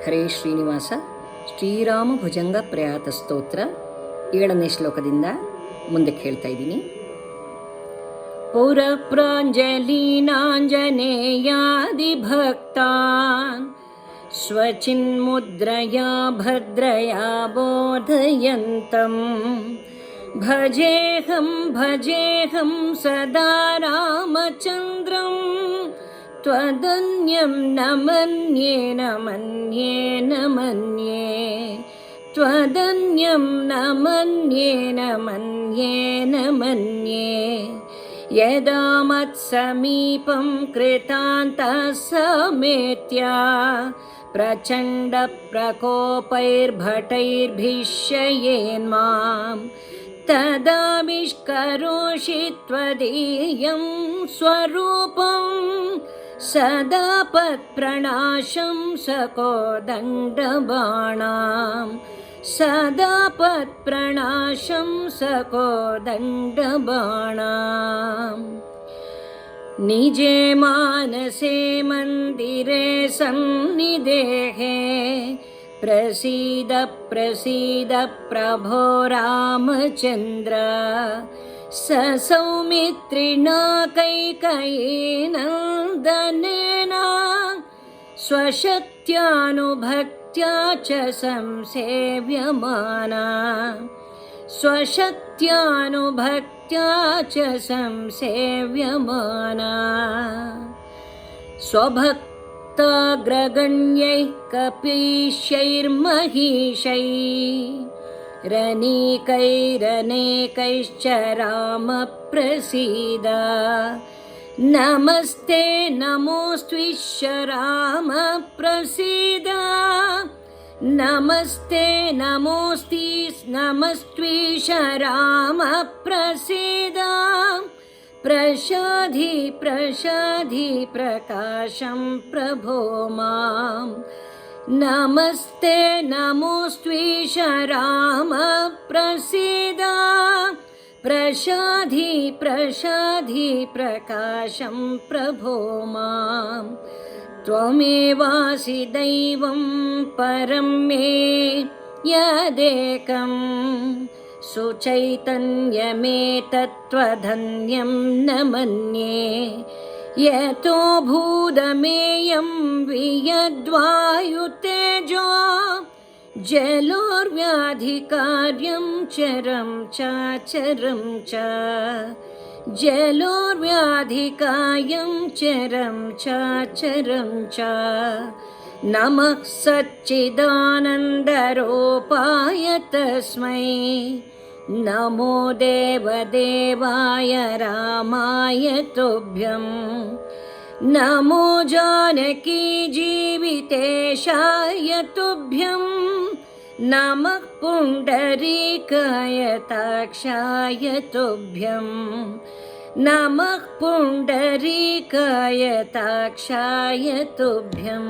ಹರೇ ಶ್ರೀನಿವಾಸ. ಶ್ರೀರಾಮ ಭುಜಂಗ ಪ್ರಯಾತ ಸ್ತೋತ್ರ 7ನೇ ಶ್ಲೋಕದಿಂದ ಮುಂದಕ್ಕೆ ಹೇಳ್ತಾ ಇದ್ದೀನಿ. ಪುರಪ್ರಾಂಜಲೀನಾಂಜನೇಯಾದಿಭಕ್ತಾನ್ ಸ್ವಚಿನ್ಮುದ್ರಯಾ ಭದ್ರಯಾ ಬೋಧಯಂತಂ ಭಜೇಹಂ ಸದಾ ರಾಮಚಂದ್ರಂ ತ್ವದನ್ಯಂ ನ ಮನ್ಯೇ ನ ಮನ್ಯೇ ನ ಮನ್ಯೇ ತ್ವದನ್ಯಂ ನ ಮನ್ಯೇ ನ ಮನ್ಯೇ ನ ಮನ್ಯೇ ಯದಾ ಮತ್ಸಮೀಪಂ ಕೃತಾಂತಃ ಸಮೇತ್ಯ ಪ್ರಚಂಡ ಪ್ರಕೋಪೈರ್ಭಟೈರ್ಭಿಷ್ಯಯೇನ್ಮಾಂ ತದಾವಿಷ್ಕರೋಷಿ ತ್ವದೀಯಂ ಸ್ವರೂಪಂ ಸದಾ ಪತ್ಪ್ರಣಾಶಂ ಸಕೋದಂಡಬಾಣಾಂ ಸದಾ ಪತ್ಪ್ರಣಾಶಂ ಸಕೋದಂಡಬಾಣಾಂ. ನಿಜೇ ಮಾನಸೇ ಮಂದಿರೇ ಸನ್ನಿಧೇಹೇ ಪ್ರಸೀದ ಪ್ರಸೀದ ಪ್ರಭೋ ರಾಮಚಂದ್ರ ಸ ಸೌಮಿತ್ರಿಣಾ ಕೈಕಯೀನಂದನೇನ ಸ್ವಶಕ್ತ್ಯಾನುಭಕ್ತ್ಯಾ ಚ ಸಂಸೇವ್ಯಮಾನ ಸ್ವಶಕ್ತ್ಯಾನುಭಕ್ತ್ಯಾ ಚ ಸಂಸೇವ್ಯಮಾನ. ಸ್ವಭಕ್ತಾಗ್ರಗಣ್ಯೈಃ ಕಪೀಶೈರ್ಮಹಿಷೈಃ ರನೀಕೈರನೇಕೈಶ್ಚ ರಾಮ ಪ್ರಸೀದ. ನಮಸ್ತೆ ನಮೋಸ್ತ್ವಿಶ್ಯ ರಾಮ ಪ್ರಸೀದ. ನಮಸ್ತೆ ನಮಸ್ತ್ವಿಶ ರಾಮ ಪ್ರಸೀದ. ಪ್ರಸಾಧಿ ಪ್ರಸಾಧಿ ಪ್ರಕಾಶಂ ಪ್ರಭೋ ಮಾಂ. ನಮಸ್ತೆ ನಮೋಸ್ತ್ವಿಶ ರಾಮ ಪ್ರಸೀದ. ಪ್ರಸಾಧಿ ಪ್ರಸಾಧಿ ಪ್ರಕಾಶಂ ಪ್ರಭೋ ಮಾಂ. ತ್ವಮೇವಾಸಿ ದೈವಂ ಪರಂ ಮೇ ಯದೇಕಂ ಸುಚೈತನ್ಯಮೇತತ್ತ್ವಧನ್ಯಂ ನ ಮನ್ಯೇ ಯತೋ ಭೂತಮೇಯಂ ವಿಯದ್ವಾಯುತೇಜೋ ಜಲೋರ್ವ್ಯಾಧಿಕಾರ್ಯಂ ಚರಂ ಚಾಚರಂ ಚ ಜಲೋರ್ವ್ಯಾಧಿಕಾರ್ಯಂ ಚರಂ ಚಾಚರಂ ಚ. ನಮಃ ಸಚ್ಚಿದಾನಂದರೂಪಾಯ ತಸ್ಮೈ ನಮೋ ದೇವದೇವಾಯ ರಾಮಾಯ ತುಭ್ಯಂ. ನಮೋ ಜಾನಕಿ ಜೀವಿತೇಶಾಯ ತುಭ್ಯಂ. ನಮಃ ಪುಂಡರೀಕಾಯ ತಾಕ್ಷಾಯ ತುಭ್ಯಂ. ನಮಃ ಪುಂಡರೀಕಾಯ ತಾಕ್ಷಾಯ ತುಭ್ಯಂ.